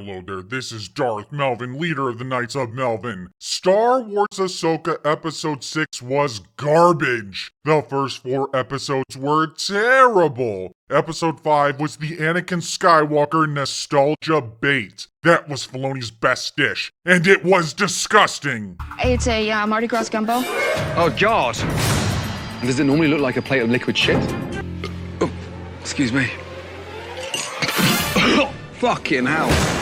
Hello there, this is Darth Melvin, leader of the Knights of Melvin. Star Wars Ahsoka Episode 6 was garbage. The first 4 episodes were terrible. Episode 5 was the Anakin Skywalker nostalgia bait. That was Filoni's best dish, and it was disgusting. It's a Mardi Gras gumbo. Oh, God. Does it normally look like a plate of liquid shit? Oh, excuse me. Fucking hell.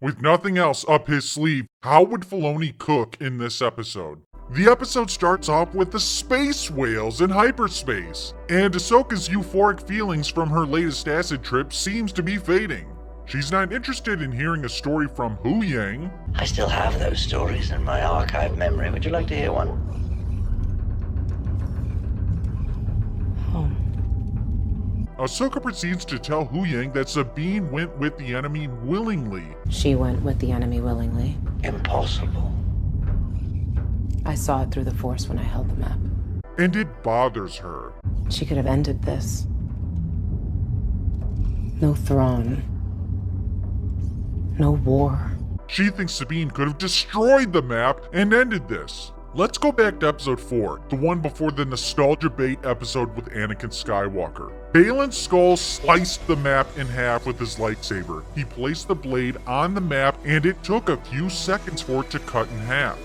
With nothing else up his sleeve, how would Filoni cook in this episode? The episode starts off with the space whales in hyperspace, and Ahsoka's euphoric feelings from her latest acid trip seems to be fading. She's not interested in hearing a story from Hu Yang. I still have those stories in my archive memory. Would you like to hear one? Ahsoka proceeds to tell Hu Yang that Sabine went with the enemy willingly. She went with the enemy willingly. Impossible. I saw it through the Force when I held the map. And it bothers her. She could have ended this. No Thrawn. No war. She thinks Sabine could have destroyed the map and ended this. Let's go back to episode 4, the one before the nostalgia bait episode with Anakin Skywalker. Balin's skull sliced the map in half with his lightsaber. He placed the blade on the map and it took a few seconds for it to cut in half.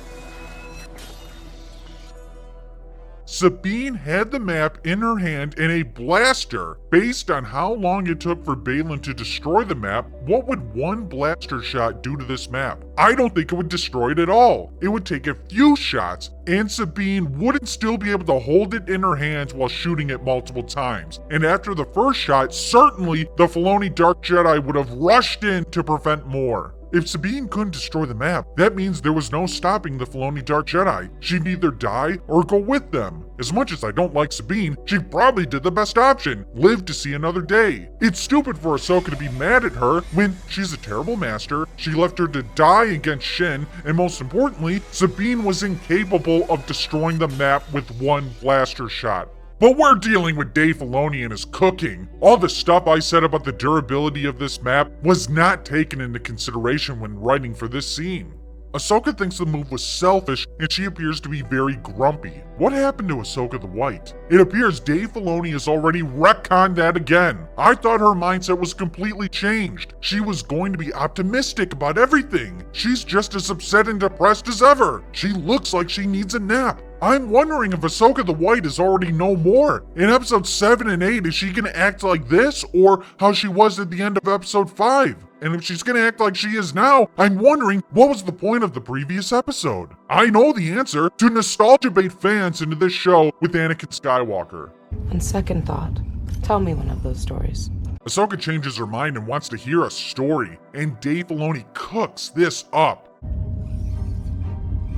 Sabine had the map in her hand and a blaster. Based on how long it took for Balin to destroy the map, what would one blaster shot do to this map? I don't think it would destroy it at all. It would take a few shots, and Sabine wouldn't still be able to hold it in her hands while shooting it multiple times. And after the first shot, certainly the Filoni Dark Jedi would have rushed in to prevent more. If Sabine couldn't destroy the map, that means there was no stopping the Filoni Dark Jedi. She'd either die or go with them. As much as I don't like Sabine, she probably did the best option, live to see another day. It's stupid for Ahsoka to be mad at her when she's a terrible master, she left her to die against Shin, and most importantly, Sabine was incapable of destroying the map with one blaster shot. But we're dealing with Dave Filoni and his cooking. All the stuff I said about the durability of this map was not taken into consideration when writing for this scene. Ahsoka thinks the move was selfish and she appears to be very grumpy. What happened to Ahsoka the White? It appears Dave Filoni has already retconned that again. I thought her mindset was completely changed. She was going to be optimistic about everything. She's just as upset and depressed as ever. She looks like she needs a nap. I'm wondering if Ahsoka the White is already no more. In episodes 7 and 8, is she gonna act like this or how she was at the end of episode 5? And if she's gonna act like she is now, I'm wondering what was the point of the previous episode? I know the answer to nostalgia bait fans into this show with Anakin Skywalker. On second thought, tell me one of those stories. Ahsoka changes her mind and wants to hear a story, and Dave Filoni cooks this up.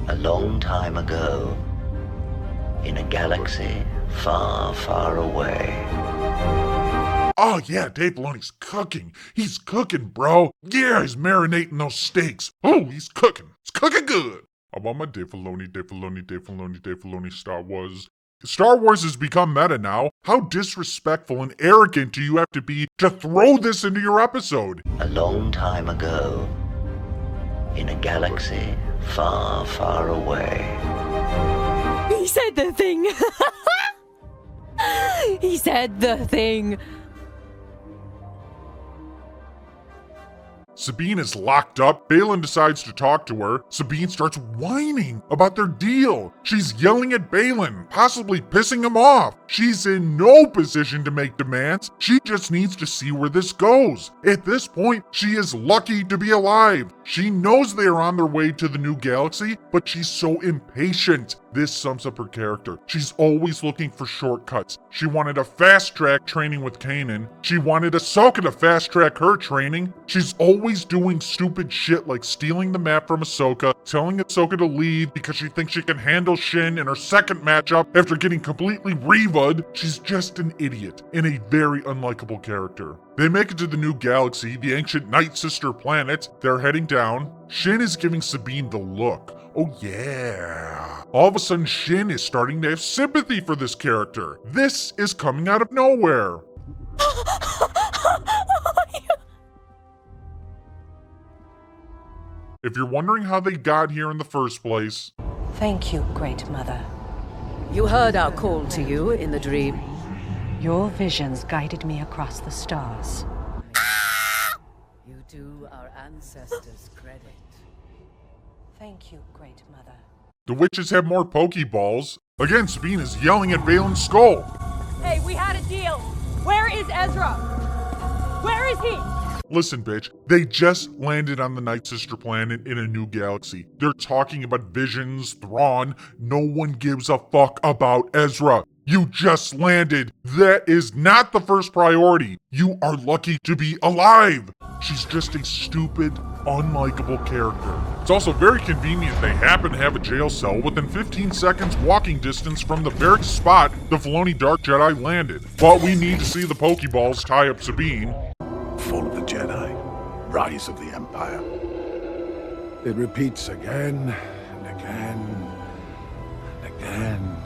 A long time ago, in a galaxy far, far away. Oh yeah, Dave Filoni's cooking. He's cooking, bro. Yeah, he's marinating those steaks. Oh, he's cooking. He's cooking good. I want my Dave Filoni Star Wars. Star Wars has become meta now. How disrespectful and arrogant do you have to be to throw this into your episode? A long time ago, in a galaxy far, far away. He said the thing. He said the thing. Sabine is locked up. Balin decides to talk to her. Sabine starts whining about their deal. She's yelling at Balin, possibly pissing him off. She's in no position to make demands. She just needs to see where this goes. At this point, she is lucky to be alive. She knows they are on their way to the new galaxy, but she's so impatient. This sums up her character. She's always looking for shortcuts. She wanted a fast-track training with Kanan. She wanted Ahsoka to fast-track her training. She's always doing stupid shit like stealing the map from Ahsoka, telling Ahsoka to leave because she thinks she can handle Shin in her second matchup after getting completely revoed. She's just an idiot and a very unlikable character. They make it to the new galaxy, the ancient Night Sister planet. They're heading down. Shin is giving Sabine the look. Oh yeah. All of a sudden, Shin is starting to have sympathy for this character. This is coming out of nowhere. If you're wondering how they got here in the first place, Thank you, Great Mother. You heard our call to you in the dream. Your visions guided me across the stars. You do our ancestors credit. Thank you, Great Mother. the witches have more Pokeballs. Again, Sabine is yelling at Balin's skull. Hey, we had a deal. Where is Ezra? Where is he? Listen, bitch, they just landed on the Night Sister planet in a new galaxy. They're talking about visions, Thrawn. No one gives a fuck about Ezra. You just landed. That is not the first priority. You are lucky to be alive. She's just a stupid, unlikable character. It's also very convenient they happen to have a jail cell within 15 seconds walking distance from the very spot the Filoni Dark Jedi landed. But we need to see the Pokeballs tie up Sabine. Fall of the Jedi, rise of the Empire. It repeats again and again and again.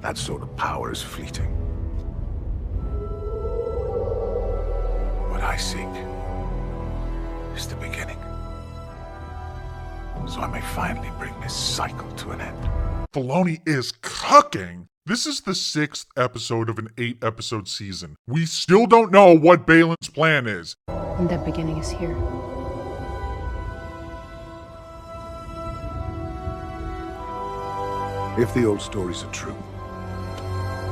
That sort of power is fleeting. What I seek is the beginning. So I may finally bring this cycle to an end. Filoni is cucking. This is the 6th episode of an 8-episode season. We still don't know what Balin's plan is. And that beginning is here. If the old stories are true,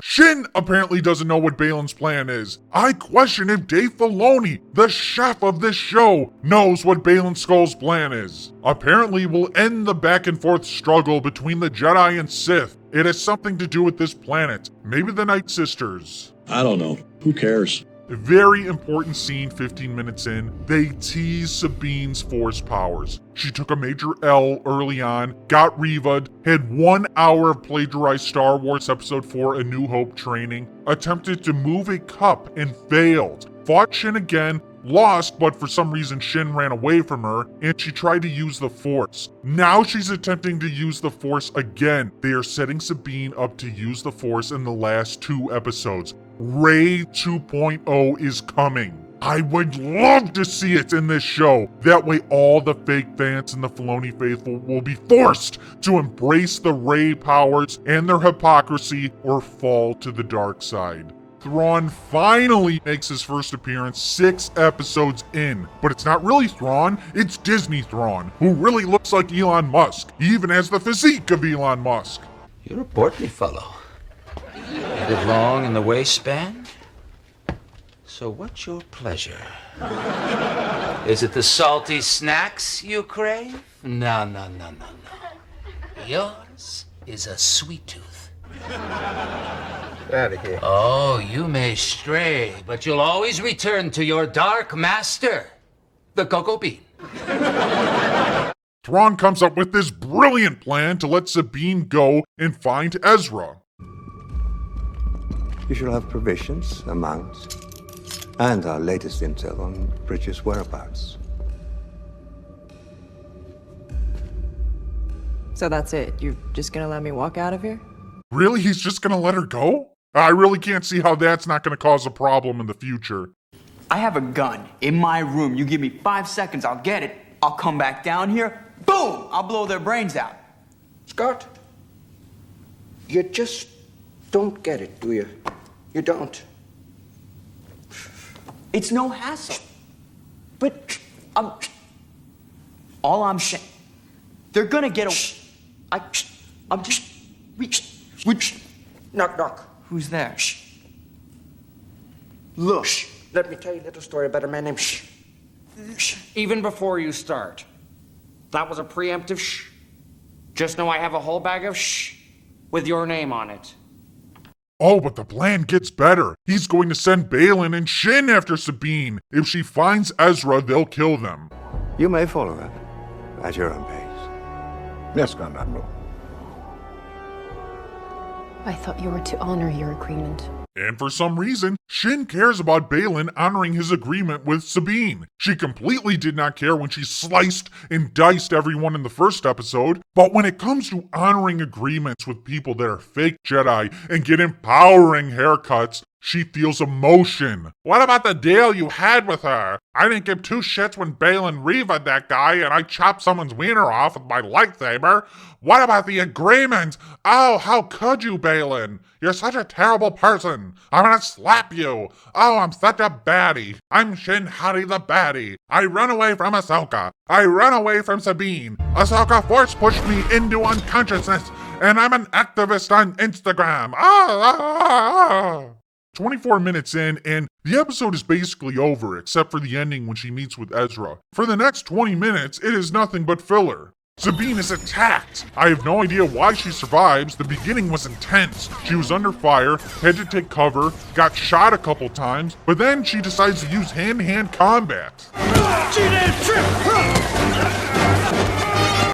Shin apparently doesn't know what Balin's plan is. I question if Dave Filoni, the chef of this show, knows what Balin Skull's plan is. Apparently we'll end the back and forth struggle between the Jedi and Sith. It has something to do with this planet. Maybe the Night Sisters. I don't know. Who cares? A very important scene 15 minutes in, they tease Sabine's force powers. She took a major L early on, got revaed, had 1 hour of plagiarized Star Wars Episode 4 A New Hope training, attempted to move a cup and failed, fought Shin again, lost, but for some reason Shin ran away from her, and she tried to use the Force. Now she's attempting to use the Force again. They are setting Sabine up to use the Force in the last 2 episodes. Rey 2.0 is coming. I would love to see it in this show. That way all the fake fans and the Filoni faithful will be forced to embrace the Rey powers and their hypocrisy or fall to the dark side. Thrawn finally makes his first appearance 6 episodes in, but it's not really Thrawn, it's Disney Thrawn, who really looks like Elon Musk. He even has the physique of Elon Musk. You're a portly fellow. Headed long in the waistband? So what's your pleasure? Is it the salty snacks you crave? No. Yours is a sweet tooth. Out of here. Oh, you may stray, but you'll always return to your dark master, the cocoa bean. Thrawn comes up with this brilliant plan to let Sabine go and find Ezra. You shall have provisions, a mount, and our latest intel on Bridges' whereabouts. So that's it? You're just gonna let me walk out of here? Really? He's just gonna let her go? I really can't see how that's not gonna cause a problem in the future. I have a gun in my room. You give me 5 seconds, I'll get it. I'll come back down here. Boom! I'll blow their brains out. Scott, you just don't get it, do you? You don't. It's no hassle. But all I'm saying, they're gonna get a. I'm just. Knock, knock. Who's there? Look, let me tell you a little story about a man named Shh. Even before you start, that was a preemptive shh. Just know I have a whole bag of shh with your name on it. Oh, but the plan gets better. He's going to send Balin and Shin after Sabine. If she finds Ezra, they'll kill them. You may follow her at your own pace. Yes, Grand Admiral. I thought you were to honor your agreement. And for some reason, Shin cares about Balin honoring his agreement with Sabine. She completely did not care when she sliced and diced everyone in the first episode, but when it comes to honoring agreements with people that are fake Jedi and get empowering haircuts, She feels emotion. What about the deal you had with her? I didn't give two shits when Balin Reva'd that guy and I chopped someone's wiener off with my lightsaber. What about the agreement? Oh, how could you, Balin? You're such a terrible person. I'm gonna slap you. Oh, I'm such a baddie. I'm Shin Hati the baddie. I run away from Ahsoka. I run away from Sabine. Ahsoka force pushed me into unconsciousness, and I'm an activist on Instagram. 24 minutes in, and the episode is basically over, except for the ending when she meets with Ezra. For the next 20 minutes, it is nothing but filler. Sabine is attacked. I have no idea why she survives. The beginning was intense. She was under fire, had to take cover, got shot a couple times, but then she decides to use hand-to-hand combat.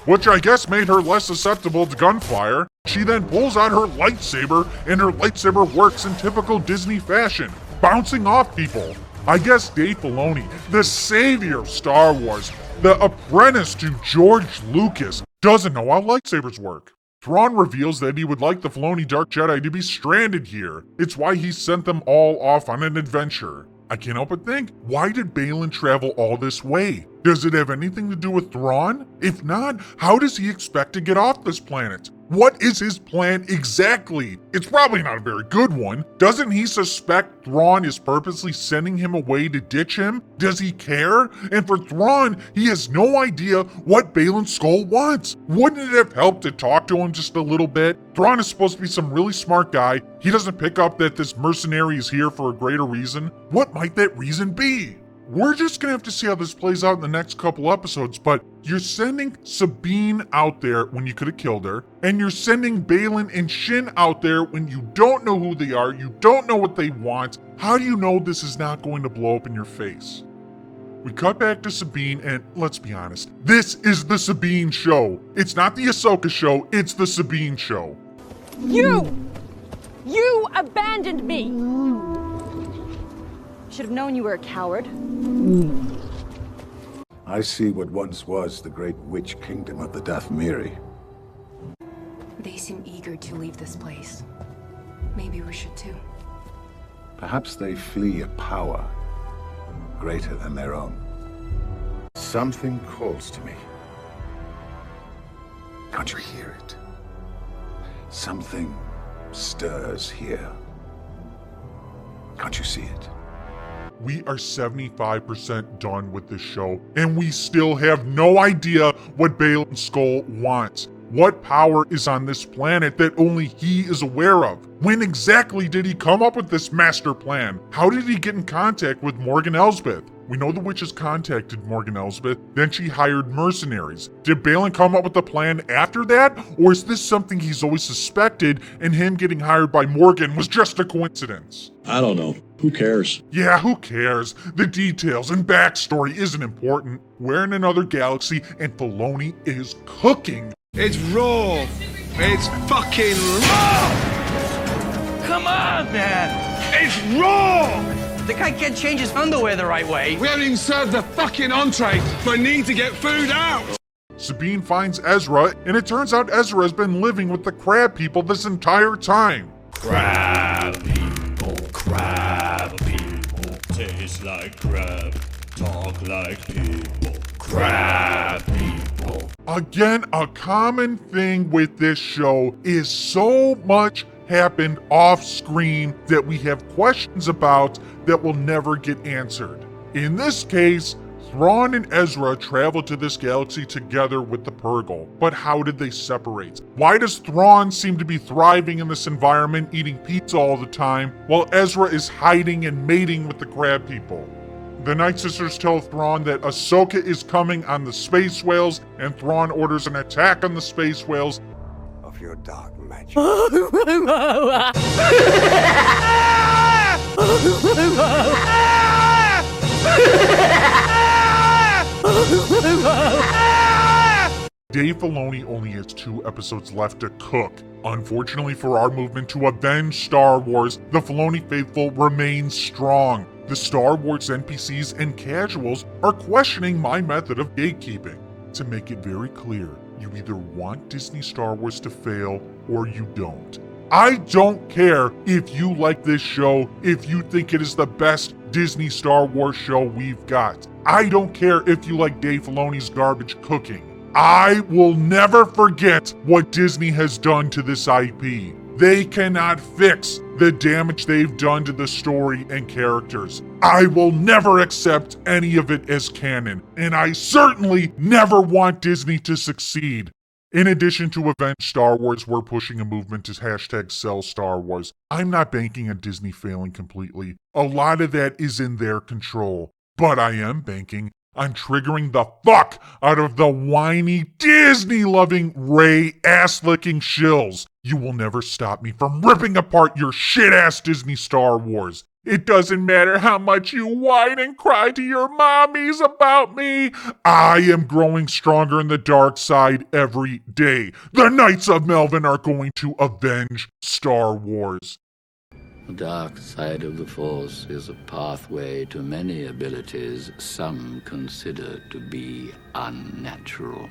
Which I guess made her less susceptible to gunfire. She then pulls out her lightsaber, and her lightsaber works in typical Disney fashion, bouncing off people. I guess Dave Filoni, the savior of Star Wars, the apprentice to George Lucas, doesn't know how lightsabers work. Thrawn reveals that he would like the Filoni Dark Jedi to be stranded here. It's why he sent them all off on an adventure. I can't help but think, why did Balin travel all this way? Does it have anything to do with Thrawn? If not, how does he expect to get off this planet? What is his plan exactly? It's probably not a very good one. Doesn't he suspect Thrawn is purposely sending him away to ditch him? Does he care? And for Thrawn, he has no idea what Balin Skull wants. Wouldn't it have helped to talk to him just a little bit? Thrawn is supposed to be some really smart guy. He doesn't pick up that this mercenary is here for a greater reason. What might that reason be? We're just gonna have to see how this plays out in the next couple episodes, but you're sending Sabine out there when you could have killed her, and you're sending Balin and Shin out there when you don't know who they are, you don't know what they want. How do you know this is not going to blow up in your face? We cut back to Sabine, and let's be honest, this is the Sabine show. It's not the Ahsoka show, it's the Sabine show. You abandoned me! Should have known you were a coward. I see what once was the great witch kingdom of the Dathmiri. They seem eager to leave this place. Maybe we should too. Perhaps they flee a power greater than their own. Something calls to me. Can't you hear it? Something stirs here. Can't you see it? We are 75% done with this show, and we still have no idea what Balin Skull wants. What power is on this planet that only he is aware of? When exactly did he come up with this master plan? How did he get in contact with Morgan Elsbeth? We know the witches contacted Morgan Elsbeth, then she hired mercenaries. Did Balin come up with the plan after that? Or is this something he's always suspected and him getting hired by Morgan was just a coincidence? I don't know. Who cares? Yeah, who cares? The details and backstory isn't important. We're in another galaxy and Filoni is cooking. It's raw. It's fucking raw. Come on, man. It's raw. The guy can't change his underwear the right way. We haven't even served the fucking entree, so I need to get food out. Sabine finds Ezra, and it turns out Ezra has been living with the crab people this entire time. Crab people, taste like crab, talk like people, crab people. Again, a common thing with this show is so much happened off screen that we have questions about that will never get answered. In this case, Thrawn and Ezra travel to this galaxy together with the Purrgil, but how did they separate? Why does Thrawn seem to be thriving in this environment, eating pizza all the time, while Ezra is hiding and mating with the crab people? The Night Sisters tell Thrawn that Ahsoka is coming on the space whales, and Thrawn orders an attack on the space whales. Of your dark magic. Dave Filoni only has 2 episodes left to cook. Unfortunately for our movement to avenge Star Wars, the Filoni faithful remain strong. The Star Wars NPCs and casuals are questioning my method of gatekeeping. To make it very clear, you either want Disney Star Wars to fail or you don't. I don't care if you like this show, if you think it is the best Disney Star Wars show we've got. I don't care if you like Dave Filoni's garbage cooking. I will never forget what Disney has done to this IP. They cannot fix the damage they've done to the story and characters. I will never accept any of it as canon, and I certainly never want Disney to succeed. In addition to Avenge Star Wars, we're pushing a movement to hashtag sell Star Wars. I'm not banking on Disney failing completely. A lot of that is in their control. But I am banking on triggering the fuck out of the whiny, Disney-loving, Rey ass-licking shills. You will never stop me from ripping apart your shit-ass Disney Star Wars. It doesn't matter how much you whine and cry to your mommies about me. I am growing stronger in the dark side every day. The Knights of Melvin are going to avenge Star Wars. The dark side of the Force is a pathway to many abilities some consider to be unnatural.